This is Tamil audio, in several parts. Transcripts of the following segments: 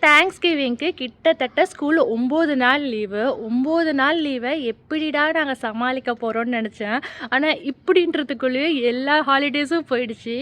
தேங்க்ஸ் கிவிங்க்கு கிட்டத்தட்ட ஸ்கூல் 9 நாள் லீவு. 9 நாள் லீவை எப்படிடா நாங்கள் சமாளிக்க போகிறோம்னு நினச்சேன். ஆனால் இப்படின்றதுக்குள்ளேயே எல்லா ஹாலிடேஸும் போயிடுச்சு.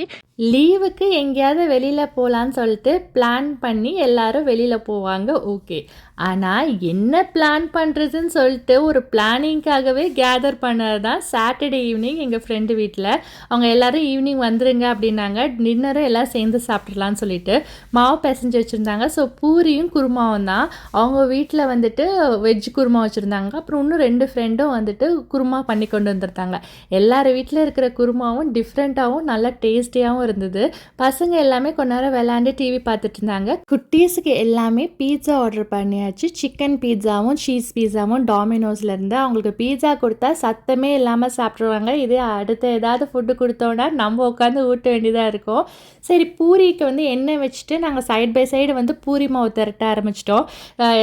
லீவுக்கு எங்கேயாவது வெளியில் போகலான்னு சொல்லிட்டு பிளான் பண்ணி எல்லாரும் வெளியில் போவாங்க, ஓகே. ஆனால் என்ன பிளான் பண்ணுறதுன்னு சொல்லிட்டு ஒரு பிளானிங்காகவே கேதர் பண்ணது தான் சாட்டர்டே ஈவினிங் எங்கள் ஃப்ரெண்டு வீட்டில். அவங்க எல்லோரும் ஈவினிங் வந்துருங்க அப்படின்னாங்க. டின்னரும் எல்லாம் சேர்ந்து சாப்பிட்றலான்னு சொல்லிட்டு மாவு பிசைஞ்சு வச்சுருந்தாங்க. ஸோ பூரியும் குருமாவும் தான். அவங்க வீட்டில் வந்துட்டு வெஜ் குருமா வச்சுருந்தாங்க. அப்புறம் இன்னும் 2 ஃப்ரெண்டும் வந்துட்டு குருமா பண்ணி கொண்டு வந்துருந்தாங்க. எல்லார் வீட்டில் இருக்கிற குருமாவும் டிஃப்ரெண்ட்டாகவும் நல்லா டேஸ்டியாகவும் இருந்தது. பசங்க எல்லாமே கொஞ்ச நேரம் விளையாண்டு டிவி பார்த்துட்டு இருந்தாங்க. குட்டீஸுக்கு எல்லாமே பீட்சா ஆர்டர் பண்ணியாச்சு. சிக்கன் பீட்சாவும் சீஸ் பீட்சாவும் டாமினோஸ்ல இருந்து. அவங்களுக்கு பீட்சா கொடுத்தா சத்தமே இல்லாமல் சாப்பிட்ருவாங்க. இதே அடுத்த ஏதாவது ஃபுட்டு கொடுத்தோன்னா நம்ம உட்காந்து ஊட்ட வேண்டியதாக இருக்கும். சரி, பூரிக்கு வந்து எண்ணெய் வச்சுட்டு நாங்கள் சைட் பை சைடு வந்து பூரி மாவு திரட்ட ஆரம்பிச்சிட்டோம்.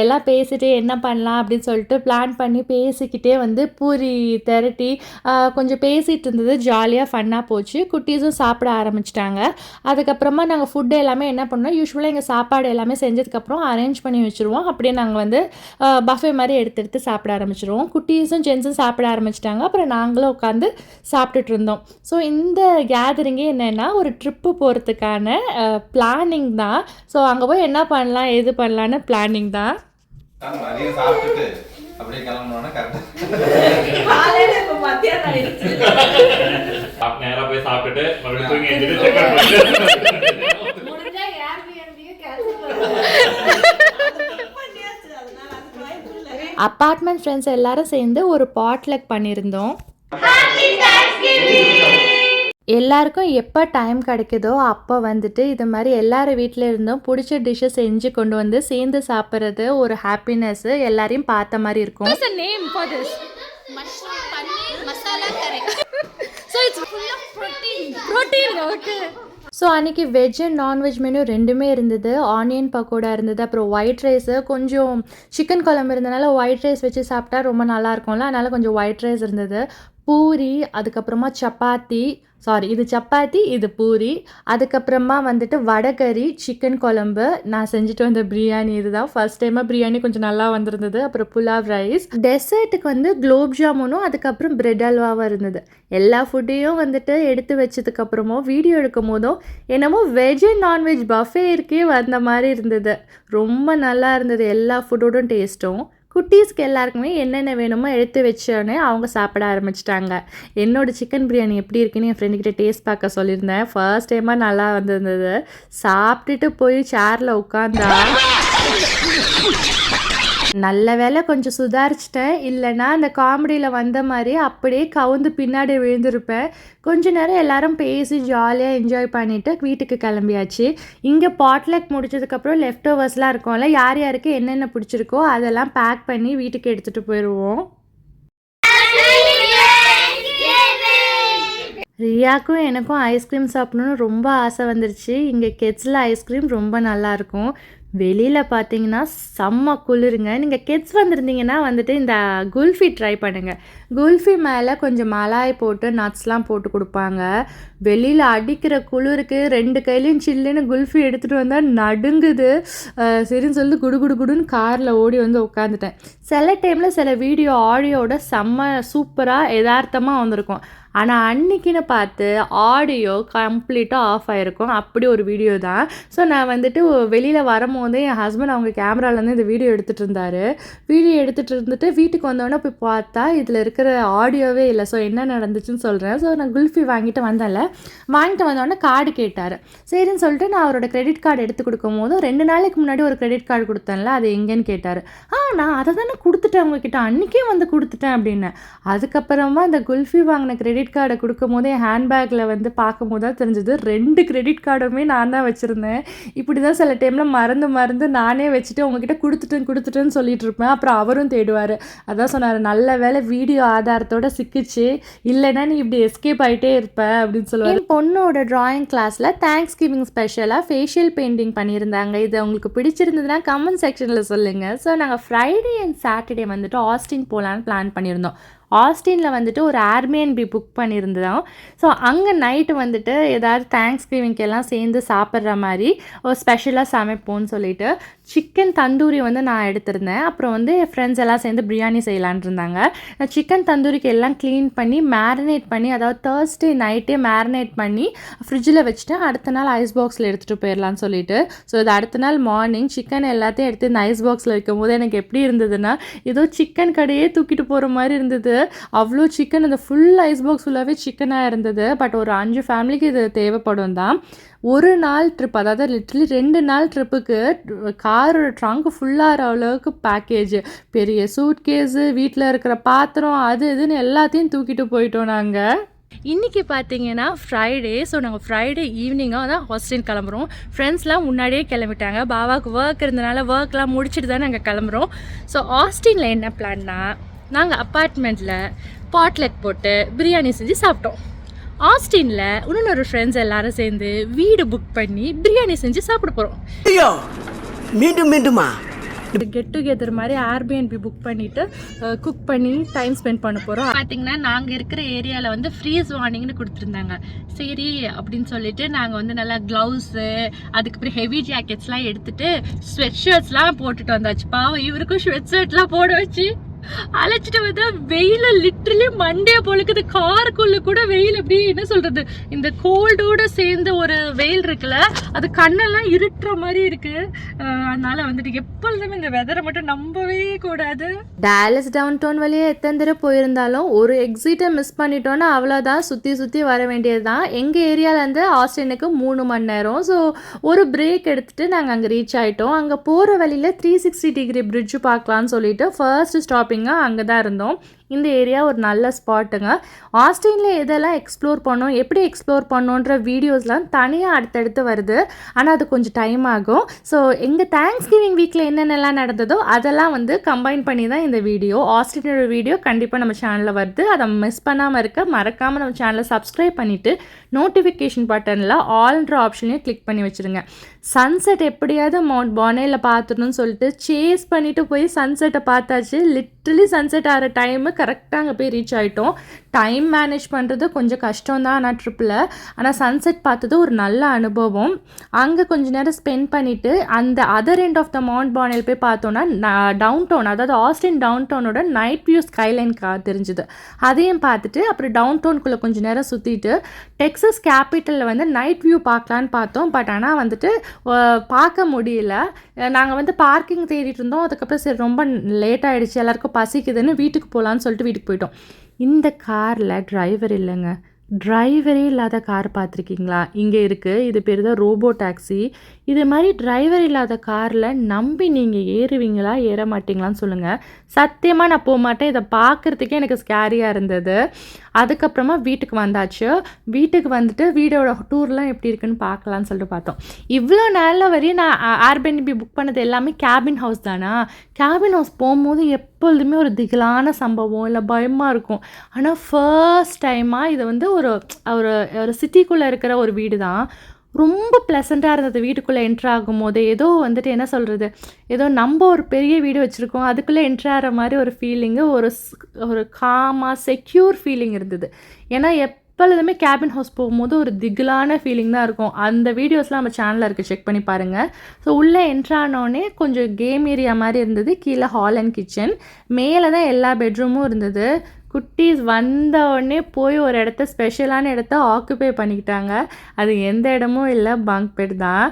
எல்லாம் பேசிட்டு என்ன பண்ணலாம் அப்படின்னு சொல்லிட்டு பிளான் பண்ணி பேசிக்கிட்டே வந்து பூரி திரட்டி கொஞ்சம் பேசிகிட்டு இருந்தது. ஜாலியாக ஃபன்னாக போச்சு. குட்டீஸும் சாப்பிட ஆரம்பிச்சிட்டாங்க. அதுக்கப்புறமா நாங்கள் ஃபுட்டு எல்லாமே என்ன பண்ணோம், யூஸ்வலாக எங்கள் சாப்பாடு எல்லாமே செஞ்சதுக்கப்புறம் அரேஞ்ச் பண்ணி வச்சுருவோம். அப்படியே நாங்கள் வந்து பஃபே மாதிரி எடுத்து சாப்பிட ஆரம்பிச்சிருவோம். குட்டீஸும் ஜென்ஸும் சாப்பிட ஆரம்பிச்சிட்டாங்க. அப்புறம் நாங்களும் உட்காந்து சாப்பிட்டுட்டு இருந்தோம். ஸோ இந்த கேதரிங்கே என்னென்னா ஒரு ட்ரிப்பு போகிறதுக்கான பிளானிங் தான். ஸோ அங்கே போய் என்ன பண்ணலாம் எது பண்ணலான்னு பிளானிங் தான். அப்படியே கிளம்பணும்னா கரெக்ட் காலையில இப்ப மத்தியானம் ஆயிடுச்சு. நேரா போய் சாப்பிட்டுட்டு மறுபடியும் தூங்கி எந்திரிச்சு செக் பண்ணிட்டு முடிஞ்சா Airbnb கேன்சல் பண்ணுங்க. அதனால அது வாய்ப்பு இல்ல. அப்பார்ட்மெண்ட் ஃப்ரெண்ட்ஸ் எல்லாரும் சேர்ந்து ஒரு பாட்லக் பண்ணியிருந்தோம். எல்லாருக்கும் எப்போ டைம் கிடைக்குதோ அப்போ வந்துட்டு இது மாதிரி எல்லாரும் வீட்டில் இருந்தும் பிடிச்ச டிஷ்ஷை செஞ்சு கொண்டு வந்து சேர்ந்து சாப்பிட்றது ஒரு ஹாப்பினஸ்ஸு. எல்லாரையும் பார்த்த மாதிரி இருக்கும். ஸோ அன்றைக்கி வெஜ் அண்ட் நான்வெஜ் மெனு ரெண்டுமே இருந்தது. ஆனியன் பக்கோடா இருந்தது, அப்புறம் ஒயிட் ரைஸு, கொஞ்சம் சிக்கன் குழம்பு இருந்தனால ஒயிட் ரைஸ் வச்சு சாப்பிட்டா ரொம்ப நல்லா இருக்கும்ல, அதனால் கொஞ்சம் ஒயிட் ரைஸ் இருந்தது. பூரி, அதுக்கப்புறமா சப்பாத்தி, இது சப்பாத்தி, இது பூரி, அதுக்கப்புறமா வந்துட்டு வடகறி, சிக்கன் குழம்பு, நான் செஞ்சுட்டு வந்த பிரியாணி. இதுதான் ஃபர்ஸ்ட் டைமாக பிரியாணி கொஞ்சம் நல்லா வந்திருந்தது. அப்புறம் புலாவ் ரைஸ், டெசர்ட்டுக்கு வந்து குலோப் ஜாமுனும் அதுக்கப்புறம் பிரெட் அல்வாவும் இருந்தது. எல்லா ஃபுட்டையும் வந்துட்டு எடுத்து வச்சதுக்கப்புறமும் வீடியோ எடுக்கும் போதும் என்னமோ வெஜ் அண்ட் நான்வெஜ் பஃபே இருக்கே வந்த மாதிரி இருந்தது. ரொம்ப நல்லா இருந்தது எல்லா ஃபுட்டோடும் டேஸ்ட்டும். குட்டீஸ்க்கு எல்லாருக்குமே என்னென்ன வேணுமோ எடுத்து வச்சோன்னே அவங்க சாப்பிட ஆரம்பிச்சிட்டாங்க. என்னோடய சிக்கன் பிரியாணி எப்படி இருக்குன்னு என் ஃப்ரெண்டுக்கிட்ட டேஸ்ட் பார்க்க சொல்லியிருந்தேன். ஃபர்ஸ்ட் டைமாக நல்லா வந்திருந்தது. சாப்பிட்டுட்டு போய் சேரில் உட்காந்தா நல்ல வேலை கொஞ்சம் சுதாரிச்சிட்டேன். இல்லைனா அந்த காமெடியில் வந்த மாதிரி அப்படியே கவுந்து பின்னாடி விழுந்திருப்பேன். கொஞ்ச நேரம் எல்லாரும் பேசி ஜாலியாக என்ஜாய் பண்ணிவிட்டு வீட்டுக்கு கிளம்பியாச்சு. இங்கே பாட்லக் முடிச்சதுக்கப்புறம் லெஃப்ட் ஓவர்ஸ்லாம் இருக்கும்ல, யார் யாருக்கு என்னென்ன பிடிச்சிருக்கோ அதெல்லாம் பேக் பண்ணி வீட்டுக்கு எடுத்துகிட்டு போயிடுவோம். ரியாக்கும் எனக்கும் ஐஸ்கிரீம் சாப்பிடணுன்னு ரொம்ப ஆசை வந்துருச்சு. இங்கே கெட்ஸில் ஐஸ்கிரீம் ரொம்ப நல்லாயிருக்கும். வெளியில் பார்த்தீங்கன்னா செம்ம குளிருங்க. நீங்கள் கிட்ஸ் வந்திருந்தீங்கன்னா வந்துட்டு இந்த குல்ஃபி ட்ரை பண்ணுங்கள். குல்ஃபி மேலே கொஞ்சம் மலாய் போட்டு நட்ஸ்லாம் போட்டு கொடுப்பாங்க. வெளியில் அடிக்கிற குளிருக்கு 2 கையிலையும் சில்லுன்னு குல்ஃபி எடுத்துகிட்டு வந்தால் நடுங்குது. சரின்னு சொல்லி குடுன்னு காரில் ஓடி வந்து உட்காந்துட்டேன். சில டைமில் சில வீடியோ ஆடியோட செம்ம சூப்பராக யதார்த்தமாக வந்திருக்கும். ஆனால் அன்றைக்கின்னு பார்த்து ஆடியோ கம்ப்ளீட்டாக ஆஃப் ஆகிருக்கும். அப்படி ஒரு வீடியோ தான். ஸோ நான் வந்துட்டு வெளியில் வரும்போது என் ஹஸ்பண்ட் அவங்க கேமராலேருந்து இந்த வீடியோ எடுத்துகிட்டு இருந்தார். வீடியோ எடுத்துகிட்டு இருந்துட்டு வீட்டுக்கு வந்தோடனே போய் பார்த்தா இதில் இருக்கிற ஆடியோவே இல்லை. ஸோ என்ன நடந்துச்சுன்னு சொல்கிறேன். ஸோ நான் குல்ஃபி வாங்கிட்டு வந்தேன்ல, வாங்கிட்டு வந்தோடனே கார்டு கேட்டார். சரின்னு சொல்லிட்டு நான் அவரோட கிரெடிட் கார்டு எடுத்து கொடுக்கும் போதும் 2 நாளைக்கு முன்னாடி ஒரு கிரெடிட் கார்டு கொடுத்தேன்ல, அது எங்கேன்னு கேட்டார். நான் அதை தானே கொடுத்துட்டேன் உங்ககிட்ட, அன்றைக்கே வந்து கொடுத்துட்டேன் அப்படின்னு. அதுக்கப்புறமா அந்த குல்ஃபி வாங்கின கிரெடிட் கார்டை கொடுக்கும் போது என் ஹேண்ட்பேக்கில் வந்து பார்க்கும் போது தான் தெரிஞ்சது 2 கிரெடிட் கார்டுமே நான் தான் வச்சுருந்தேன். இப்படி தான் சில டைமில் மறந்து நானே வச்சுட்டு உங்ககிட்ட கொடுத்துட்டேன்னு சொல்லிட்டு இருப்பேன். அப்புறம் அவரும் தேடுவார். அதான் சொன்னார், நல்ல வேலை வீடியோ ஆதாரத்தோட சிக்கிச்சு, இல்லைன்னா நீ இப்படி எஸ்கேப் ஆகிட்டே இருப்ப அப்படின்னு சொல்லுவார். என் பொண்ணோட ட்ராயிங் கிளாஸில் தேங்க்ஸ் கிவிங் ஸ்பெஷலாக ஃபேஷியல் பெயிண்டிங் பண்ணியிருந்தாங்க. இது உங்களுக்கு பிடிச்சிருந்ததுன்னா கமெண்ட் செக்ஷனில் சொல்லுங்கள். ஸோ நாங்கள் ஃப்ரைடே அண்ட் சாட்டர்டே வந்துட்டு ஆஸ்டின் போகலான்னு பிளான் பண்ணியிருந்தோம். ஆஸ்டினில் வந்துட்டு ஒரு ஏர்பிஎன்பி புக் பண்ணியிருந்தோம். ஸோ அங்கே நைட்டு வந்துட்டு ஏதாவது தேங்க்ஸ் கிவிங்க்கு எல்லாம் சேர்ந்து சாப்பிட்ற மாதிரி ஒரு ஸ்பெஷலாக சமைப்போம்னு சொல்லிட்டு சிக்கன் தந்தூரி வந்து நான் எடுத்திருந்தேன். அப்புறம் வந்து என் ஃப்ரெண்ட்ஸ் எல்லாம் சேர்ந்து பிரியாணி செய்யலான் இருந்தாங்க. சிக்கன் தந்தூரிக்கு எல்லாம் க்ளீன் பண்ணி மேரினேட் பண்ணி, அதாவது தேர்ஸ்டே நைட்டே மேரினேட் பண்ணி ஃப்ரிட்ஜில் வச்சுட்டு அடுத்த நாள் ஐஸ் பாக்ஸில் எடுத்துகிட்டு போயிடலான்னு சொல்லிட்டு, ஸோ இது அடுத்த நாள் மார்னிங் சிக்கன் எல்லாத்தையும் எடுத்து இந்த ஐஸ் பாக்ஸில் வைக்கும் போது எனக்கு எப்படி இருந்ததுன்னா, ஏதோ சிக்கன் கடையே தூக்கிட்டு போகிற மாதிரி இருந்தது. அவ்வளோ சிக்கன், அந்த ஃபுல் ஐஸ் பாக்ஸ் ஃபுல்லாகவே சிக்கனாக இருந்தது. பட் ஒரு 5 ஃபேமிலிக்கு இது தேவைப்படும் தான். ஒரு நாள் ட்ரிப், அதாவது லிட்ரலி 2 நாள் ட்ரிப்புக்கு காரோட ட்ரங்க் ஃபுல்லாகிற அளவுக்கு பேக்கேஜ், பெரிய சூட் கேஸு, வீட்டில் இருக்கிற பாத்திரம், அது இதுன்னு எல்லாத்தையும் தூக்கிட்டு போயிட்டோம் நாங்கள். இன்றைக்கி பார்த்தீங்கன்னா ஃப்ரைடே. ஸோ நாங்கள் ஃப்ரைடே ஈவினிங்காக தான் ஹாஸ்டல் கிளம்புறோம். ஃப்ரெண்ட்ஸ்லாம் முன்னாடியே கிளம்பிட்டாங்க. பாபாவுக்கு ஒர்க் இருந்தனால ஒர்க்லாம் முடிச்சுட்டு தான் நாங்கள் கிளம்புறோம். ஸோ ஆஸ்டினில் என்ன பிளான்னா, நாங்கள் அப்பார்ட்மெண்ட்டில் பாட்லெட் போட்டு பிரியாணி செஞ்சு சாப்பிட்டோம். ஆஸ்டினில் இன்னொரு ஃப்ரெண்ட்ஸ் எல்லாரும் சேர்ந்து வீடு புக் பண்ணி பிரியாணி செஞ்சு சாப்பிட போகிறோம். மீண்டுமா கெட் டுகெதர் மாதிரி ஏர்பிஎன்பி புக் பண்ணிவிட்டு குக் பண்ணி டைம் ஸ்பெண்ட் பண்ண போகிறோம். பார்த்தீங்கன்னா நாங்கள் இருக்கிற ஏரியாவில் வந்து ஃப்ரீஸ் வார்னிங்னு கொடுத்துருந்தாங்க. சரி அப்படின்னு சொல்லிட்டு நாங்கள் வந்து நல்லா க்ளவுஸு, அதுக்கப்புறம் ஹெவி ஜாக்கெட்ஸ்லாம் எடுத்துகிட்டு ஸ்வெட் ஷர்ட்ஸ்லாம் போட்டுட்டு வந்தாச்சு. பாவம் இவருக்கும் ஸ்வெட் ஷர்ட்லாம் போட வச்சு அழைச்சிட்டு வந்து வெயில லிட்டரலி மண்டே பொழுக்குது. காருக்குள்ள கூட வெயில் அப்படி என்ன சொல்றது, இந்த கோல்டோட சேர்ந்த ஒரு வெயில் இருக்குல்ல, அது கண்ணெல்லாம் இருட்டுற மாதிரி இருக்கு. அதனால வந்துட்டு எப்பொழுதுமே இந்த வெதரை மட்டும் நம்பவே கூடாது. டாலஸ் டவுன் டவுன் வழியே எத்தனை தடவை போயிருந்தாலும் ஒரு எக்ஸிட்டை மிஸ் பண்ணிட்டோன்னா அவ்வளோதான், சுற்றி சுற்றி வர வேண்டியது தான். எங்கள் ஏரியாவிலேருந்து ஆஸ்டினுக்கு 3 மணி நேரம். ஸோ ஒரு பிரேக் எடுத்துகிட்டு நாங்கள் அங்கே ரீச் ஆகிட்டோம். அங்கே போகிற வழியில் 360 டிகிரி பிரிட்ஜு பார்க்கலான்னு சொல்லிட்டு ஃபர்ஸ்ட் ஸ்டாப்பிங்காக அங்கே தான் இருந்தோம். இந்த ஏரியா ஒரு நல்ல ஸ்பாட்டுங்க. ஆஸ்டினில் எதெல்லாம் எக்ஸ்ப்ளோர் பண்ணோம், எப்படி எக்ஸ்ப்ளோர் பண்ணோன்ற வீடியோஸ்லாம் தனியாக அடுத்தடுத்து வருது. ஆனால் அது கொஞ்சம் டைம் ஆகும். ஸோ எங்கள் தேங்க்ஸ் கிவிங் வீக்கில் என்னென்னலாம் நடந்ததோ அதெல்லாம் வந்து கம்பைன் பண்ணி தான் இந்த வீடியோ. ஆஸ்டினோட வீடியோ கண்டிப்பாக நம்ம சேனலில் வருது. அதை மிஸ் பண்ணாமல் இருக்க மறக்காமல் நம்ம சேனலை சப்ஸ்கிரைப் பண்ணிவிட்டு நோட்டிஃபிகேஷன் பட்டனில் ஆல்ன்ற ஆப்ஷனையும் கிளிக் பண்ணி வச்சுருங்க. சன்செட் எப்படியாவது மவுண்ட் பானேயில் பார்த்துடணும்னு சொல்லிட்டு சேஸ் பண்ணிவிட்டு போய் சன்செட்டை பார்த்தாச்சு. லிட்ரலி சன்செட் ஆகிற டைமு கரெக்டாக அங்கே போய் ரீச் ஆகிட்டோம். டைம் மேனேஜ் பண்ணுறது கொஞ்சம் கஷ்டம் தான் ஆனால் ட்ரிப்பில். ஆனால் சன்செட் பார்த்தது ஒரு நல்ல அனுபவம். அங்கே கொஞ்சம் நேரம் ஸ்பெண்ட் பண்ணிவிட்டு அந்த other end of the mount Bonnell போய் பார்த்தோன்னா டவுன் டவுன், அதாவது ஆஸ்டின் டவுன் டவுனோட நைட் வியூ ஸ்கைலைன் தெரிஞ்சுது. அதையும் பார்த்துட்டு அப்புறம் டவுன் டவுனுக்குள்ளே கொஞ்சம் நேரம் சுற்றிட்டு டெக்ஸஸ் கேபிட்டலில் வந்து நைட் வியூ பார்க்கலான்னு பார்த்தோம். பட் ஆனால் வந்துட்டு பார்க்க முடியல. நாங்கள் வந்து பார்க்கிங் தேடிட்டு இருந்தோம். அதுக்கப்புறம் சரி ரொம்ப லேட் ஆகிடுச்சு, எல்லாருக்கும் பசிக்குதுன்னு வீட்டுக்கு போகலான்னு சொல்லிட்டு வீட்டுக்கு போயிட்டோம். இந்த காரில் டிரைவர் இல்லைங்க. டிரைவரே இல்லாத கார் பார்த்துருக்கீங்களா? இங்கே இருக்குது. இது பேர் தான் ரோபோ டாக்ஸி. இது மாதிரி டிரைவர் இல்லாத காரில் நம்பி நீங்கள் ஏறுவீங்களா ஏற மாட்டிங்களான்னு சொல்லுங்கள். சத்தியமாக நான் போக மாட்டேன். இதை பார்க்குறதுக்கே எனக்கு ஸ்கேரியாக இருந்தது. அதுக்கப்புறமா வீட்டுக்கு வந்தாச்சு. வீட்டுக்கு வந்துட்டு வீடோட டூர்லாம் எப்படி இருக்குன்னு பார்க்கலான்னு சொல்லிட்டு பார்த்தோம். இவ்வளோ நாளில் வரையும் நான் ஏர்பிஎன்பி புக் பண்ணது எல்லாமே கேபின் ஹவுஸ் தானா. கேபின் ஹவுஸ் போகும்போது எப்பொழுதுமே ஒரு திகிலான சம்பவம் இல்லை பயமாக இருக்கும். ஆனால் ஃபர்ஸ்ட் டைமாக இது வந்து ஒரு ஒரு சிட்டிக்குள்ளே இருக்கிற ஒரு வீடு தான். ரொம்ப ப்ளசண்ட்டாக இருந்தது. வீட்டுக்குள்ளே என்ட்ரு ஆகும் போது ஏதோ வந்துட்டு என்ன சொல்கிறது, ஏதோ நம்ம ஒரு பெரிய வீடு வச்சுருக்கோம், அதுக்குள்ளே என்ட்ரு ஆகிற மாதிரி ஒரு ஃபீலிங்கு, ஒரு காமாக செக்யூர் ஃபீலிங் இருந்தது. ஏன்னா எப்பொழுதுமே கேபின் ஹவுஸ் போகும்போது ஒரு திகிலான ஃபீலிங் தான் இருக்கும். அந்த வீடியோஸ்லாம் நம்ம சேனலில் இருக்குது, செக் பண்ணி பாருங்கள். ஸோ உள்ளே என்ட்ரு ஆனோடனே கொஞ்சம் கேம் ஏரியா மாதிரி இருந்தது. கீழே ஹால் அண்ட் கிச்சன், மேலே தான் எல்லா பெட்ரூமும் இருந்தது. குட்டீஸ் வந்த உடனே போய் ஒரு இடத்த ஸ்பெஷலான இடத்த ஆக்குபை பண்ணிக்கிட்டாங்க. அது எந்த இடமும் இல்லை, பங்க் பெட் தான்.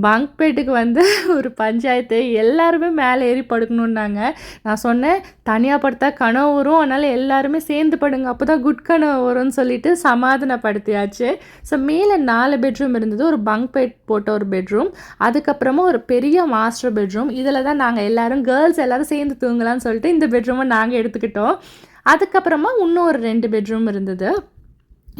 பங்க் பெட்டுக்கு வந்து ஒரு பஞ்சாயத்து, எல்லாருமே மேலே ஏறி படுக்கணுன்னாங்க. நான் சொன்னேன் தனியாக படுத்தா கனவு வரும், அதனால் எல்லாருமே சேர்ந்து படுங்க, அப்போ தான் குட் கனவு வரும்னு சொல்லிட்டு சமாதானப்படுத்தியாச்சு. ஸோ மேலே 4 பெட்ரூம் இருந்தது. ஒரு பங்க் பெட் போட்ட ஒரு பெட்ரூம், அதுக்கப்புறமா ஒரு பெரிய மாஸ்டர் பெட்ரூம். இதில் தான் நாங்கள் எல்லோரும் கேர்ள்ஸ் எல்லோரும் சேர்ந்து தூங்கலான்னு சொல்லிட்டு இந்த பெட்ரூமை நாங்கள் எடுத்துக்கிட்டோம். அதுக்கப்புறமா இன்னும் ஒரு 2 பெட்ரூம் இருந்தது.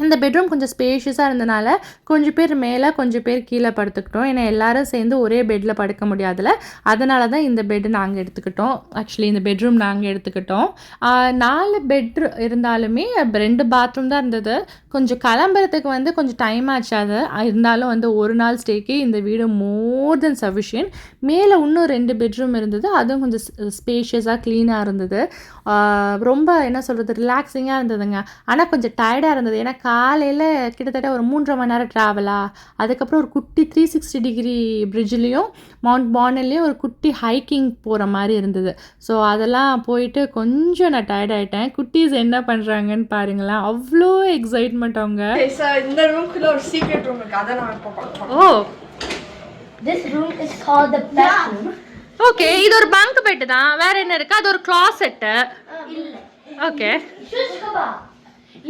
இந்த பெட்ரூம் கொஞ்சம் ஸ்பேஷியஸாக இருந்தனால கொஞ்சம் பேர் மேலே கொஞ்சம் பேர் கீழே படுத்துக்கிட்டோம். ஏன்னா எல்லாரும் சேர்ந்து ஒரே பெட்டில் படுக்க முடியாதுல்ல, அதனால தான் இந்த பெட்டு நாங்கள் எடுத்துக்கிட்டோம். ஆக்சுவலி இந்த பெட்ரூம் நாங்கள் எடுத்துக்கிட்டோம். 4 பெட் இருந்தாலுமே 2 பாத்ரூம் தான் இருந்தது. கொஞ்சம் கிளம்புறதுக்கு வந்து கொஞ்சம் டைம் ஆச்சு. அது இருந்தாலும் வந்து ஒரு நாள் ஸ்டேக்கு இந்த வீடு மோர் தென் சஃபிஷியன்ட். மேலே இன்னும் 2 பெட்ரூம் இருந்தது, அதுவும் கொஞ்சம் ஸ்பேஷியஸாக க்ளீனாக இருந்தது. ரொம்ப என்ன சொல்கிறது, ரிலாக்ஸிங்காக இருந்ததுங்க. ஆனால் கொஞ்சம் டயர்டாக இருந்தது. ஏன்னா காலையில் கிட்டத்தட்ட ஒரு 3.5 மணி நேரம் ட்ராவலா, அதுக்கப்புறம் ஒரு குட்டி 360 டிகிரி பிரிட்ஜ்லேயும் மவுண்ட் பானல்லையும் ஒரு குட்டி ஹைக்கிங் போகிற மாதிரி இருந்தது. ஸோ அதெல்லாம் போயிட்டு கொஞ்சம் நான் டயர்ட் ஆகிட்டேன். குட்டீஸ் என்ன பண்ணுறாங்கன்னு பாருங்களேன், அவ்வளோ எக்ஸைட்மெண்ட் அவங்க. இந்த ரூம்குள்ள ஒரு சீக்ரெட் ரூம் இருக்கு, அதை நான் இப்போ பார்ப்போம். ஓ, This room is called the bedroom. Okay, இது ஒரு பங்க் பெட்டு தான். வேற என்ன இருக்கு? அது ஒரு கிளாசெட்டு. இல்ல. ஓகே, சுஷ்கபா.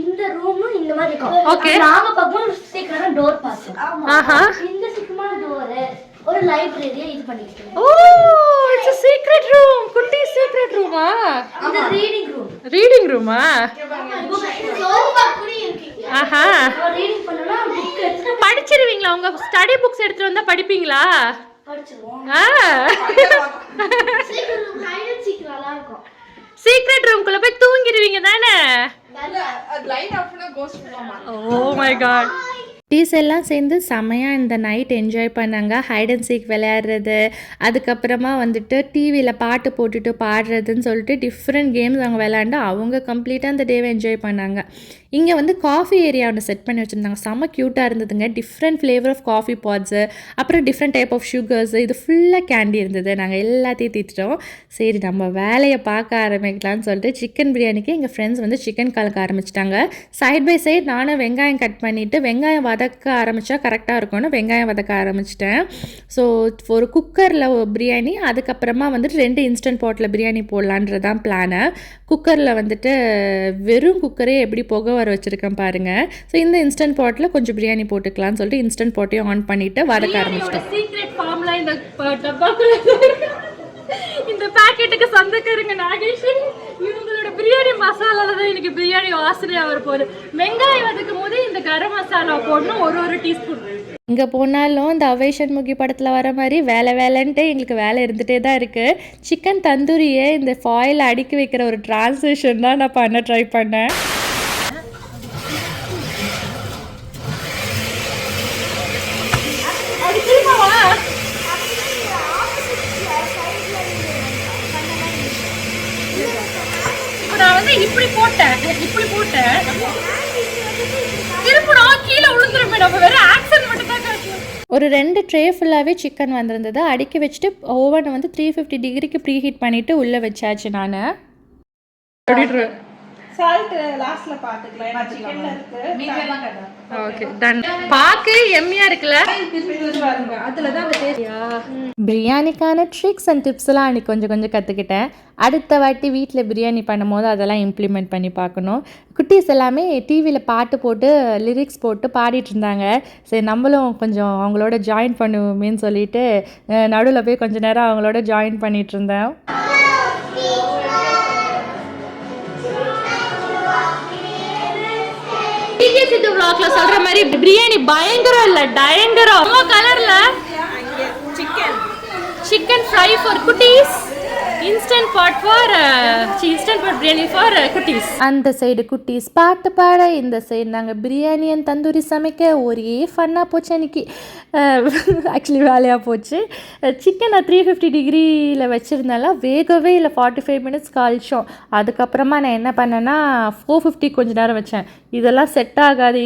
இந்த ரூம் இந்த மாதிரி இருக்கும். Okay. நாங்க பக்கம் ஒரு சீக்கிரமா டோர் பார்த்தோம். ஆஹா. இந்த சீக்கிரமா டோர் ஒரு லைப்ரரியா இது பண்ணிருக்கேன். ஓ, இட்ஸ் a secret room. குட்டி சீக்ரெட் ரூமா? இது ரீடிங் ரூம். ரீடிங் ரூமா? சோஃபா கூட இருக்கு. ஆஹா. ரீடிங் பண்ணனா புக் எடுத்து படிச்சிருவீங்களா? உங்க ஸ்டடி புக்ஸ் எடுத்துட்டு வந்தா படிப்பீங்களா? படிச்சிருவோம். சீக்கிரம் ரூம் ஹைட் சீக்கிரம் நல்லா இருக்கும். சீக்ரெட் ரூம்குள்ள போய் தூங்கிடுவீங்க தானே? அது லைட் ஆஃப் பண்ணா கோஸ்ட் பண்ணுமா? Oh my God. டீஸ் எல்லாம் சேர்ந்து செமையாக இந்த நைட் என்ஜாய் பண்ணாங்க. ஹைட் அண்ட் சீக் விளையாடுறது, அதுக்கப்புறமா வந்துட்டு டிவியில் பாட்டு போட்டுட்டு பாடுறதுன்னு சொல்லிட்டு டிஃப்ரெண்ட் கேம்ஸ் அவங்க விளையாண்டு அவங்க கம்ப்ளீட்டாக அந்த டேவை என்ஜாய் பண்ணாங்க. இங்கே வந்து காஃபி ஏரியா ஒன்று செட் பண்ணி வச்சுருந்தாங்க. செம்ம க்யூட்டாக இருந்ததுங்க. Different flavour of coffee pots, அப்புறம் டிஃப்ரெண்ட் டைப் ஆஃப் சுகர்ஸு, இது ஃபுல்லாக கேண்டி இருந்தது. நாங்கள் எல்லாத்தையும் தீர்த்துட்டோம். சரி நம்ம வேலையை பார்க்க ஆரம்பிக்கலாம்னு சொல்லிட்டு சிக்கன் பிரியாணிக்கு எங்கள் ஃப்ரெண்ட்ஸ் வந்து சிக்கன் கலக்க ஆரம்பிச்சிட்டாங்க. சைட் பை சைட் நானும் வெங்காயம் கட் பண்ணிவிட்டு வெங்காயம் வதக்க ஆரம்பித்தா கரெக்டாக இருக்கும்னு வெங்காயம் வதக்க ஆரம்பிச்சிட்டேன். ஸோ ஒரு குக்கரில் பிரியாணி, அதுக்கப்புறமா வந்துட்டு 2 இன்ஸ்டன்ட் பாட்டில் பிரியாணி போடலான்றது தான் பிளானு. குக்கரில் வந்துட்டு வெறும் குக்கரே எப்படி புகை வர வச்சுருக்கேன் பாருங்கள். ஸோ இந்த இன்ஸ்டன்ட் பாட்டில் கொஞ்சம் பிரியாணி போட்டுக்கலாம்னு சொல்லிட்டு இன்ஸ்டன்ட் பாட்டையும் ஆன் பண்ணிவிட்டு வதக்க ஆரம்பிச்சிட்டேன். சீக்ரெட் ஃபார்ம்ல இந்த டப்பாக்குள்ள இந்த பாக்கெட்டுக்கு சொந்தக்காரங்க நாகேஸ்வரி, இவங்களோட பிரியாணி மசாலால தான் எனக்கு பிரியாணி வாசனையாக வர போகுது. வெங்காயம் வதக்கும் போது இந்த கரம் மசாலா போடணும், ஒரு டீஸ்பூன். இங்கே போனாலும் இந்த அவை சண்முகி படத்தில் வர மாதிரி வேலைன்ட்டு எங்களுக்கு வேலை இருந்துகிட்டே தான் இருக்குது. சிக்கன் தந்தூரியை இந்த ஃபாயில் அடுக்கி வைக்கிற ஒரு டிரான்ஸ்லேஷன் தான் நான் பண்ண ட்ரை பண்ணேன். நான் வந்து இப்படி போட்டேன் திருப்பணும் கீழே விழுந்துருமே. நம்ம வேற ஆக்சன் மட்டும் தான் காட்டுவோம். ஒரு 2 ட்ரே ஃபுல்லாகவே சிக்கன் வந்திருந்தது. அடுக்கி வச்சுட்டு ஓவனை வந்து 350 டிகிரிக்கு ப்ரீ ஹீட் பண்ணிவிட்டு உள்ளே வச்சாச்சு. நான் சால்ட் லாஸ்ட்ல பாத்துக்கலாம், ஏன்னா சிக்கன்ல இருக்கு. மீதியெல்லாம் கட்டா ஓகே டன். பாக்கு எம்மியா இருக்குல்ல, அதுல தான் அந்த டேஸ்ட். பிரியாணிக்கான ட்ரிக்ஸ் அண்ட் டிப்ஸ்லாம் அன்றைக்கி கொஞ்சம் கற்றுக்கிட்டேன். அடுத்த வாட்டி வீட்டில் பிரியாணி பண்ணும்போது அதெல்லாம் இம்ப்ளிமெண்ட் பண்ணி பார்க்கணும். குட்டீஸ் எல்லாமே டிவியில் பாட்டு போட்டு லிரிக்ஸ் போட்டு பாடிட்டு இருந்தாங்க. சரி நம்மளும் கொஞ்சம் அவங்களோட ஜாயின் பண்ணுவோமேன்னு சொல்லிட்டு நடுவில் போய் கொஞ்சம் நேரம் அவங்களோட ஜாயின் பண்ணிகிட்டு இருந்தேன். சித்து vlogல சொல்ற மாதிரி பிரியாணி பயங்கரம் இல்ல டயங்கரம். கலர்ல சிக்கன் ஃப்ரை ஃபார் குட்டீஸ், instant pot for instant pot biryani for குட்டீஸ். அந்த சைடு குட்டீஸ் பாட்டு பாட, இந்த சைடு நாங்கள் பிரியாணி அண்ட் தந்தூரி சமைக்க ஒரே ஃபன்னாக போச்சு அன்றைக்கி. ஆக்சுவலி வேலையாக போச்சு. சிக்கனை 350 டிகிரியில் வச்சுருந்தால வேகவே இல்லை. 45 மினிட்ஸ் கழிச்சோம். அதுக்கப்புறமா நான் என்ன பண்ணேன்னா 450 கொஞ்சம் நேரம் வச்சேன். இதெல்லாம் செட் ஆகாது,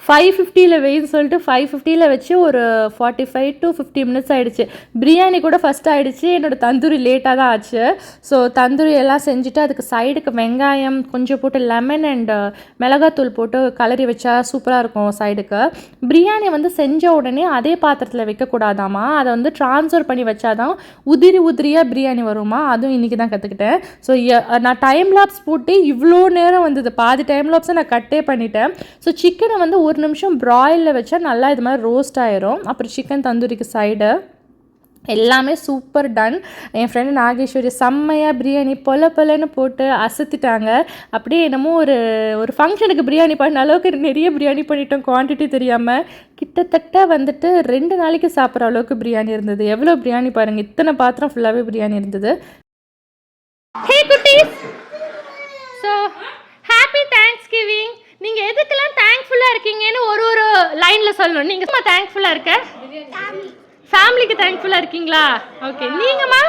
550 வெயின்னு சொல்லிட்டு 550 வச்சு ஒரு 45 to 50 மினிட்ஸ் ஆகிடுச்சு. பிரியாணி கூட ஃபஸ்ட் ஆகிடுச்சு. என்னோடய தந்தூரி லேட்டாக தான் ஆச்சு. ஸோ தந்தூரி எல்லாம் செஞ்சுட்டு அதுக்கு சைடுக்கு வெங்காயம் கொஞ்சம் போட்டு லெமன் அண்ட் மிளகாத்தூள் போட்டு கலரி வச்சா சூப்பராக இருக்கும். சைடுக்கு பிரியாணி வந்து செஞ்ச உடனே அதே பாத்திரத்தில் வைக்கக்கூடாதாமா, அதை வந்து ட்ரான்ஸ்ஃபர் பண்ணி வச்சாதான் உதிரியாக பிரியாணி வருமா. அதுவும் இன்றைக்கி தான் கற்றுக்கிட்டேன். ஸோ நான் டைம் லாப்ஸ் போட்டு இவ்வளோ நேரம் வந்தது, பாதி டைம் லாப்ஸை நான் கட்டே பண்ணிட்டேன். ஸோ சிக்கனை வந்து 1 நிமிஷம் ப்ராயிலில் வச்சா நல்லா இது மாதிரி ரோஸ்ட் ஆயிரும். அப்புறம் சிக்கன் தந்தூரிக்கு சைடு எல்லாமே சூப்பர் டன். என் ஃப்ரெண்டு நாகேஸ்வரி செம்மையாக பிரியாணி பொலன்னு போட்டு அசத்திட்டாங்க. அப்படியே என்னமோ ஒரு ஃபங்க்ஷனுக்கு பிரியாணி பண்ண அளவுக்கு நிறைய பிரியாணி பண்ணிட்டோம், குவான்டிட்டி தெரியாமல். கிட்டத்தட்ட வந்துட்டு 2 நாளைக்கு சாப்பிட்ற அளவுக்கு பிரியாணி இருந்தது. எவ்வளோ பிரியாணி பாருங்கள், இத்தனை பாத்திரம் ஃபுல்லாகவே பிரியாணி இருந்தது. ஹே குட்டீஸ், ஸோ ஹாப்பி தேங்க்ஸ்கிவிங். நீங்கள் எதுக்கெல்லாம் தேங்க்ஃபுல்லாக இருக்கீங்கன்னு ஒரு லைனில் சொல்லணும். நீங்கள் தேங்க்ஃபுல்லாக இருக்க ஃபேமிலிக்கு தேங்க்ஃபுல்லாக இருக்கீங்களா? ஓகே, நீங்கம்மா?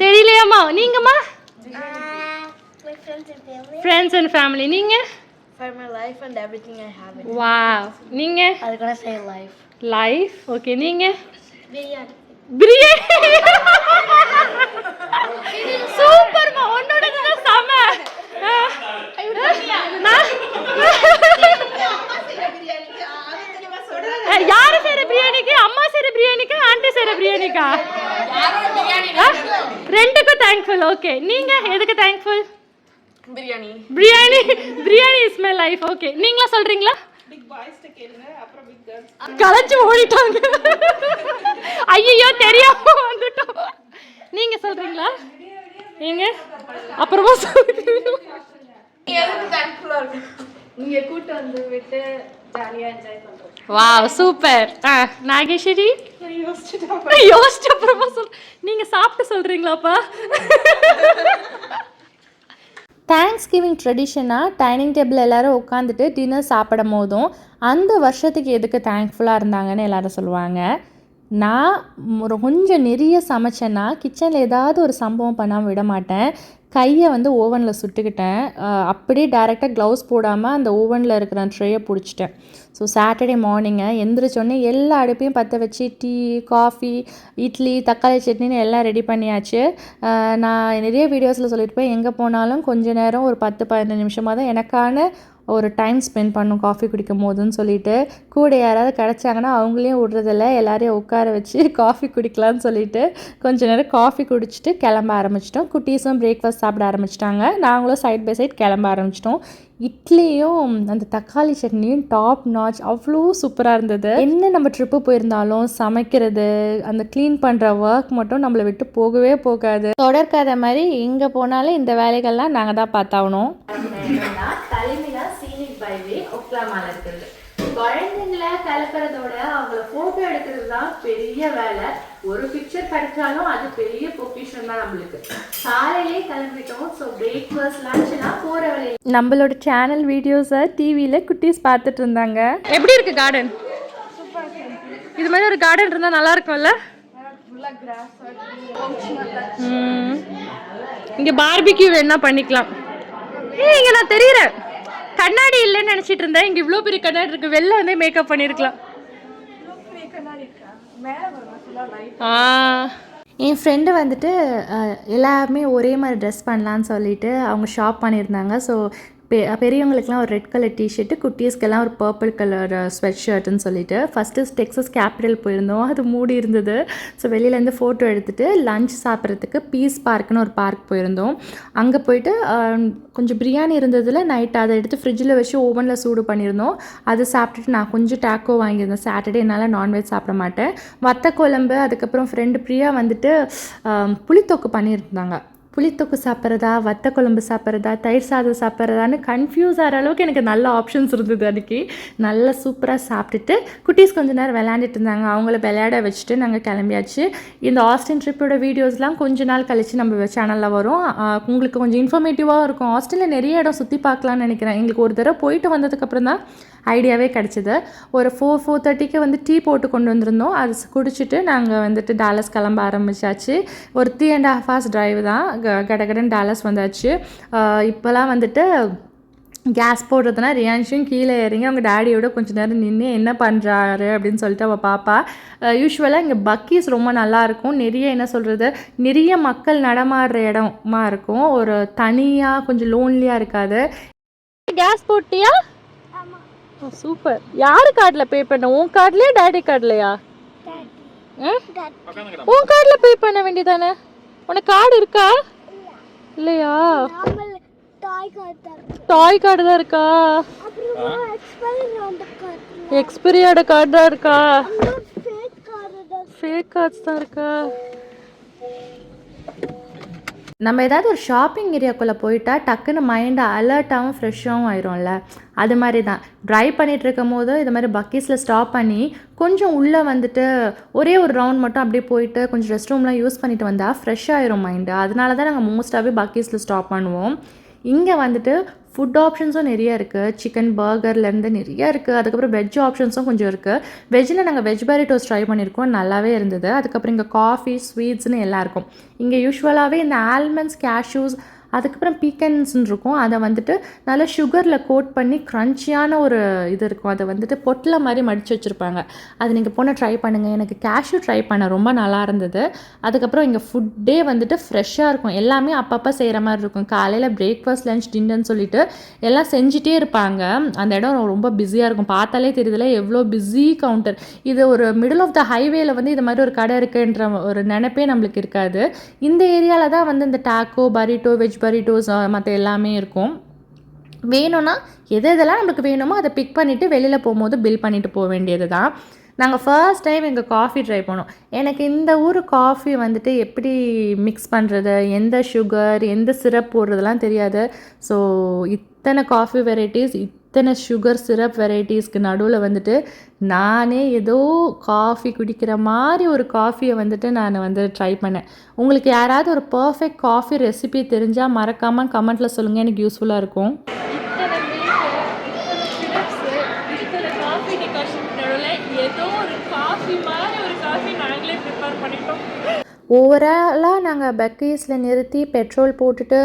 தெரியலையாம்மா. நீங்கம்மா? Friends and family. நீங்கள்? For my life and everything I have. வாவ். நீங்கள்? I'm gonna say life. Life. Okay, நீங்கள்? Biryani. பிரியாணி. சூப்பர்மா, உன்னோட செம. யாரு செய்யற பிரியாணிக்கு? அம்மா செய்யற பிரியாணிக்கா, ஆண்டி செய்யற பிரியாணிக்கா? ரெண்டுக்கும் தேங்க்ஃபுல். ஓகே, நீங்க எதுக்கு thankful? Biryani. Biryani. Biryani is my life. Okay, நீங்களா சொல்றீங்களா? பிக் பாய்ஸ்ட்ட கேளுங்க, அப்புறம் பிக் கேர்ள்ஸ். கலச்சு ஓடிட்டாங்க. ஐயோ, தெரியாம வந்துட்டோம். நீங்க சொல்றீங்களா? நீங்க அப்புறமா சொல்றீங்க. எதுக்கு தேங்க்ஃபுல்லா இருக்கு? நீங்க கூட்டி வந்து விட்டு ஜாலியா என்ஜாய் பண்றோம். Wow, super. நாகேஸ்வரி யோசிச்சு அப்புறமா சொல். நீங்க சாப்பிட்டு சொல்றீங்களாப்பா? தேங்க்ஸ் கிவிங் ட்ரெடிஷனாக டைனிங் டேபிள் எல்லோரும் உட்காந்துட்டு டின்னர் சாப்பிடும் போதும் அந்த வருஷத்துக்கு எதுக்கு தேங்க்ஃபுல்லாக இருந்தாங்கன்னு எல்லோரும் சொல்லுவாங்க. நான் கொஞ்சம் நிறைய சமைச்சேன்னா கிச்சனில் ஏதாவது ஒரு சம்பவம் பண்ணாமல் விட மாட்டேன். கையை வந்து ஓவனில் சுட்டுக்கிட்டேன். அப்படியே டைரெக்டாக க்ளவுஸ் போடாமல் அந்த ஓவனில் இருக்கிற ட்ரேயை பிடிச்சிட்டேன். ஸோ சாட்டர்டே மார்னிங்கை எந்திரிச்சோடனே எல்லா அடுப்பையும் பற்ற வச்சு டீ, காஃபி, இட்லி, தக்காளி சட்னின்னு எல்லாம் ரெடி பண்ணியாச்சு. நான் நிறைய வீடியோஸில் சொல்லியிருப்பேன், எங்கே போனாலும் கொஞ்ச நேரம் ஒரு 10-15 நிமிஷமாக தான் எனக்கான ஒரு டைம் ஸ்பெண்ட் பண்ணும் காஃபி குடிக்கும் போதுன்னு சொல்லிட்டு, கூட யாராவது கிடச்சாங்கன்னா அவங்களையும் விட்றதில்ல, எல்லாரையும் உட்கார வச்சு காஃபி குடிக்கலான்னு சொல்லிட்டு கொஞ்ச நேரம் காஃபி குடிச்சிட்டு கிளம்ப ஆரம்பிச்சிட்டோம். குட்டீஸும் பிரேக்ஃபாஸ்ட் சாப்பிட ஆரம்பிச்சிட்டாங்க. நாங்களும் சைட் பை சைட் கிளம்ப ஆரம்பிச்சிட்டோம். இட்லியும் அந்த தக்காளி சட்னியும் டாப் நாச், அவ்வளோ சூப்பராக இருந்தது. என்ன நம்ம ட்ரிப்பு போயிருந்தாலும் சமைக்கிறது, அந்த க்ளீன் பண்ணுற ஒர்க் மட்டும் நம்மளை விட்டு போகவே போகாது. தொடர்காத மாதிரி எங்கே போனாலும் இந்த வேலைகள்லாம் நாங்கள் தான் பார்த்தாகணும். தலைமையில சீனிக் பைவே ஒக்லாமால இருக்கிறது. குழந்தைங்களை கலப்புறதோட அவங்கள ஃபோட்டோ எடுக்கிறது தான் பெரிய வேலை. ஒரு பிக்சர் கிடைச்சாலும் அது பெரிய பொக்கிஷன் தான் நம்மளுக்கு. காலையிலே கிளம்பிட்டோம். ஸோ பிரேக்ஃபாஸ்ட் லஞ்ச்லாம் போகிற வழியில் நம்மளோட சேனல் வீடியோஸை டிவியில் குட்டீஸ் பார்த்துட்டு இருந்தாங்க. எப்படி இருக்கு கார்டன்? இது மாதிரி ஒரு கார்டன் இருந்தால் நல்லா இருக்கும்ல? இங்கே பார்பிக்யூ வேணா பண்ணிக்கலாம். இங்கே நான் தெரியுறேன், கண்ணாடி இல்லைன்னு நினச்சிட்டு இருந்தேன். இங்கே இவ்வளோ பெரிய கண்ணாடி இருக்கு. வெளில வந்து மேக்கப் பண்ணியிருக்கலாம். என் ஃப்ரெண்டு வந்துட்டு எல்லாருமே ஒரே மாதிரி ட்ரெஸ் பண்ணலான்னு சொல்லிட்டு அவங்க ஷாப் பண்ணியிருந்தாங்க. ஸோ பெரியவங்களுக்குலாம் ஒரு ரெட் கலர் டிஷர்ட்டு, குட்டீஸ்க்கெல்லாம் ஒரு பர்பிள் கலர் ஸ்வெட் ஷர்ட்டுன்னு சொல்லிட்டு ஃபஸ்ட்டு டெக்ஸஸ் கேபிட்டல் போயிருந்தோம். அது மூடி இருந்தது. ஸோ வெளியிலேருந்து ஃபோட்டோ எடுத்துகிட்டு லஞ்ச் சாப்பிட்றதுக்கு பீஸ் பார்க்குன்னு ஒரு பார்க் போயிருந்தோம். அங்கே போயிட்டு கொஞ்சம் பிரியாணி இருந்ததில் நைட் அதை எடுத்து ஃப்ரிட்ஜில் வச்சு ஓவனில் சூடு பண்ணியிருந்தோம். அது சாப்பிட்டுட்டு நான் கொஞ்சம் டேக்கோ வாங்கியிருந்தேன். சாட்டர்டே என்னால் நான்வெஜ் சாப்பிட மாட்டேன். வத்த குழம்பு, அதுக்கப்புறம் ஃப்ரெண்டு பிரியா வந்துட்டு புளித்தொக்கு பண்ணியிருந்தாங்க. புளித்தொக்கு சாப்பிட்றதா, வத்த குழம்பு சாப்பிட்றதா, தயிர் சாதம் சாப்பிட்றதான்னு கன்ஃபியூஸ் ஆகிற அளவுக்கு எனக்கு நல்ல ஆப்ஷன்ஸ் இருந்தது. அன்றைக்கி நல்லா சூப்பராக சாப்பிட்டுட்டு குட்டீஸ் கொஞ்சம் நேரம் விளையாண்டுட்டு இருந்தாங்க. அவங்கள விளையாட வச்சுட்டு நாங்கள் கிளம்பியாச்சு. இந்த ஆஸ்டின் ட்ரிப்போட வீடியோஸ்லாம் கொஞ்ச நாள் கழித்து நம்ம சேனலில் வரும். உங்களுக்கு கொஞ்சம் இன்ஃபர்மேட்டிவாக இருக்கும். ஆஸ்டினில் நிறைய இடம் சுற்றி பார்க்கலான்னு நினைக்கிறேன். எங்களுக்கு ஒரு தடவை போயிட்டு வந்ததுக்கப்புறம் தான் ஐடியாவே கிடச்சிது. ஒரு 4-4:30 வந்து டீ போட்டு கொண்டு வந்திருந்தோம். அது குடிச்சிட்டு நாங்கள் வந்துட்டு டாலஸ் கிளம்ப ஆரம்பிச்சாச்சு. ஒரு 3.5 hours டிரைவ் தான். கடகடன் டாலஸ் வந்தாச்சு. இப்போலாம் வந்துட்டு கேஸ் போடுறதுனா ரியான்ஷும் கீழே இறங்கி அவங்க டேடியோட கொஞ்சம் நேரம் நின்று என்ன பண்ணுறாரு அப்படின்னு சொல்லிட்டு அவள் பாப்பா. யூஸ்வலாக இங்கே பக்கீஸ் ரொம்ப நல்லாயிருக்கும். நிறைய என்ன சொல்கிறது, நிறைய மக்கள் நடமாடுற இடமா இருக்கும். ஒரு தனியாக கொஞ்சம் லோன்லியாக இருக்காது. கேஸ் போட்டியா? சூப்பர். யார் கார்டில் பே பண்ண? உன் கார்ட்லையா டேடி கார்ட்லையா? உன் கார்டில் பே பண்ண வேண்டியதானே? உனக்கு கார்டு இருக்கா? இல்லையா? டாய் கார்டு தான் இருக்கா? எக்ஸ்பைரியோட கார்டு தான் இருக்கா? ஃபேக் கார்ட்ஸ் தான் இருக்கா? நம்ம ஏதாவது ஒரு ஷாப்பிங் ஏரியாக்குள்ளே போயிட்டா டக்குன்னு மைண்டு அலர்ட்டாகவும் ஃப்ரெஷ்ஷாகவும் ஆயிரும்ல, அது மாதிரி தான். ட்ரைவ் பண்ணிகிட்டு இருக்கும் போது இது மாதிரி பக்கீஸில் ஸ்டாப் பண்ணி கொஞ்சம் உள்ளே வந்துட்டு ஒரே ஒரு ரவுண்ட் மட்டும் அப்படியே போயிட்டு கொஞ்சம் ரெஸ்ட் ரூம்லாம் யூஸ் பண்ணிட்டு வந்தால் ஃப்ரெஷ் ஆயிரும் மைண்டு. அதனால தான் நாங்கள் மோஸ்ட்டாகவே பக்கீஸில் ஸ்டாப் பண்ணுவோம். இங்கே வந்துட்டு ஃபுட் ஆப்ஷன்ஸும் நிறைய இருக்குது. சிக்கன் பர்கர்லேருந்து நிறைய இருக்குது. அதுக்கப்புறம் வெஜ் ஆப்ஷன்ஸும் கொஞ்சம் இருக்குது. வெஜ்ஜில் நாங்கள் வெஜ் பரிட்டோஸ் ட்ரை பண்ணியிருக்கோம், நல்லாவே இருந்தது. அதுக்கப்புறம் இங்கே காஃபி ஸ்வீட்ஸ்னு எல்லாம் இருக்கும். இங்கே யூஸ்வலாகவே இந்த ஆல்மண்ட்ஸ், கேஷ்யூஸ், அதுக்கப்புறம் பீக்கன்ஸ்ன்னு இருக்கும். அதை வந்துட்டு நல்லா சுகரில் கோட் பண்ணி க்ரன்ச்சியான ஒரு இது இருக்கும். அதை வந்துட்டு பொட்டில் மாதிரி மடித்து வச்சுருப்பாங்க. அது நீங்கள் போனால் ட்ரை பண்ணுங்கள். எனக்கு கேஷ்யூ ட்ரை பண்ண ரொம்ப நல்லா இருந்தது. அதுக்கப்புறம் இங்கே ஃபுட்டே வந்துட்டு ஃப்ரெஷ்ஷாக இருக்கும். எல்லாமே அப்பப்போ செய்கிற மாதிரி இருக்கும். காலையில் பிரேக்ஃபாஸ்ட், லஞ்ச், டின்னர்னு சொல்லிட்டு எல்லாம் செஞ்சுட்டே இருப்பாங்க. அந்த இடம் ரொம்ப பிஸியாக இருக்கும். பார்த்தாலே தெரியுதுல எவ்வளோ பிஸி கவுண்டர். இது ஒரு மிடில் ஆஃப் த ஹைவேல வந்து இது மாதிரி ஒரு கடை இருக்குன்ற ஒரு நினைப்பே நம்மளுக்கு இருக்காது. இந்த ஏரியாவில் தான் வந்து இந்த டாக்கோ, பரிட்டோ, வெஜ் பரிட்டோஸ் மற்ற எல்லாமே இருக்கும். வேணும்னா எதெல்லாம் நம்மளுக்கு வேணுமோ அதை பிக் பண்ணிவிட்டு வெளியில் போகும்போது பில் பண்ணிவிட்டு போக வேண்டியது தான். நாங்கள் ஃபர்ஸ்ட் டைம் எங்கள் காஃபி ட்ரை பண்ணோம். எனக்கு இந்த ஊர் காஃபி வந்துட்டு எப்படி மிக்ஸ் பண்ணுறது, எந்த சுகர், எந்த சிரப் போடுறதுலாம் தெரியாது. ஸோ இத்தனை காஃபி வெரைட்டிஸ், இத்தனை சுகர் சிரப் வெரைட்டிஸ்க்கு நடுவில் வந்துட்டு நானே ஏதோ காஃபி குடிக்கிற மாதிரி ஒரு காஃபியை வந்துட்டு நான் வந்து ட்ரை பண்ணேன். உங்களுக்கு யாராவது ஒரு பர்ஃபெக்ட் காஃபி ரெசிபி தெரிஞ்சால் மறக்காமல் கமெண்ட்டில் சொல்லுங்கள், எனக்கு யூஸ்ஃபுல்லாக இருக்கும். இத்தனை காஃபி டிகாஷன் நடுவில் ஏதோ ஒரு காஃபி மாதிரி ஒரு காஃபி நாங்களே ப்ரிப்பேர் பண்ணிட்டோம். ஓவராலாக நாங்கள் பக்கீஸில் நிறுத்தி பெட்ரோல் போட்டுட்டு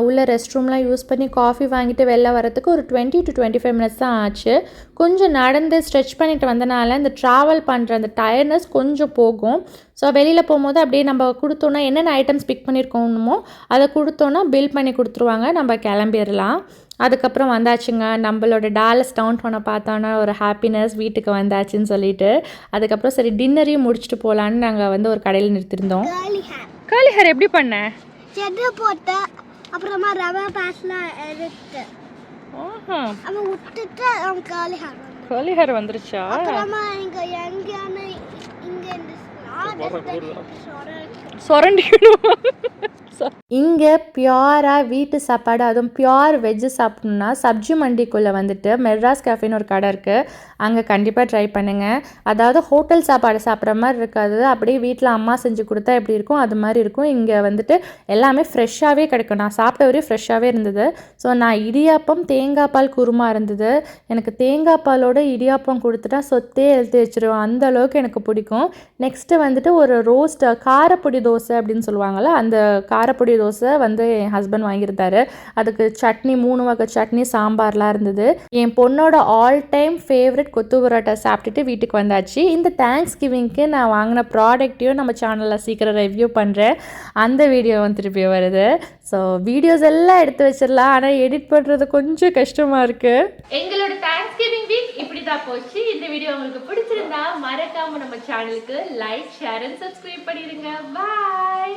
உள்ள ரெஸ்ட் ரூம்லாம் யூஸ் பண்ணி காஃபி வாங்கிட்டு வெளில வரத்துக்கு ஒரு 20 to 25 மினிட்ஸ் தான் ஆச்சு. கொஞ்சம் நடந்து ஸ்ட்ரெச் பண்ணிட்டு வந்தனால இந்த ட்ராவல் பண்ணுற அந்த டயர்ட்னஸ் கொஞ்சம் போகும். ஸோ வெளியில் போகும்போது அப்படியே நம்ம கொடுத்தோன்னா என்னென்ன ஐட்டம்ஸ் பிக் பண்ணியிருக்கோமோ அதை கொடுத்தோன்னா பில் பண்ணி கொடுத்துருவாங்க, நம்ம கிளம்பிடலாம். அதுக்கப்புறம் வந்தாச்சுங்க. நம்மளோட டாலஸ் டவுன் பண்ண பார்த்தோன்னா ஒரு ஹாப்பினஸ், வீட்டுக்கு வந்தாச்சுன்னு சொல்லிட்டு. அதுக்கப்புறம் சரி டின்னரையும் முடிச்சுட்டு போகலான்னு நாங்கள் வந்து ஒரு கடையில் நிறுத்திருந்தோம். கர்லி ஹேர் எப்படி பண்ண? செட்டு போட்டு அப்புறமா ரவை பாஸ்லாம் எடுத்து அவன் விட்டுட்டு அவன் கர்லி ஹேர் வந்துருச்சா? அப்புறமா இங்க எங்கேயான இங்க சொரண்டிக்கணும். இங்கே பியூராக வீட்டு சாப்பாடு, அதுவும் பியூர் வெஜ்ஜு சாப்பிட்ணுன்னா சப்ஜி மண்டிக்குள்ளே வந்துட்டு மெட்ராஸ் கேஃபேன்னு ஒரு கடை இருக்குது. அங்கே கண்டிப்பாக ட்ரை பண்ணுங்கள். அதாவது ஹோட்டல் சாப்பாடு சாப்பிட்ற மாதிரி இருக்காது, அப்படியே வீட்டில் அம்மா செஞ்சு கொடுத்தா எப்படி இருக்கும் அது மாதிரி இருக்கும். இங்கே வந்துட்டு எல்லாமே ஃப்ரெஷ்ஷாகவே கிடைக்கும். நான் சாப்பிட்ட வரையும் ஃப்ரெஷ்ஷாகவே இருந்தது. ஸோ நான் இடியாப்பம், தேங்காய் பால் குருமா இருந்தது. எனக்கு தேங்காய் பாலோட இடியாப்பம் கொடுத்துட்டா சொத்தே எழுதி வச்சுருவேன், அந்த அளவுக்கு எனக்கு பிடிக்கும். நெக்ஸ்ட்டு வந்துட்டு ஒரு ரோஸ்ட் காரப்பொடி தோசை அப்படின்னு சொல்லுவாங்கள்ல, அந்த காரப்பொடி தோசை வந்து என் ஹஸ்பண்ட் வாங்கியிருந்தாரு. அதுக்கு சட்னி, 3 வகை சட்னி, சாம்பார்லாம் இருந்தது. என் பொண்ணோட ஆல் டைம் ஃபேவரட் கொத்து பரோட்டா சாப்பிட்டுட்டு வீட்டுக்கு வந்தாச்சு. இந்த தேங்க்ஸ் கிவிங்க்கு நான் வாங்கின ப்ராடக்ட்டையும் நம்ம சேனலில் சீக்கிரம் ரிவ்யூ பண்ணுறேன். அந்த வீடியோவும் திருப்பி வருது. ஸோ வீடியோஸ் எல்லாம் எடுத்து வச்சிடலாம், ஆனால் எடிட் பண்ணுறது கொஞ்சம் கஷ்டமாக இருக்குது. எங்களோட தேங்க்ஸ் கிவிங் வீக் இப்படி தான் போச்சு. இந்த வீடியோ உங்களுக்கு பிடிச்சிருந்தா மறக்காம நம்ம சேனலுக்கு லைக், ஷேர் அண்ட் சப்ஸ்கிரைப் பண்ணிடுங்க. பாய்.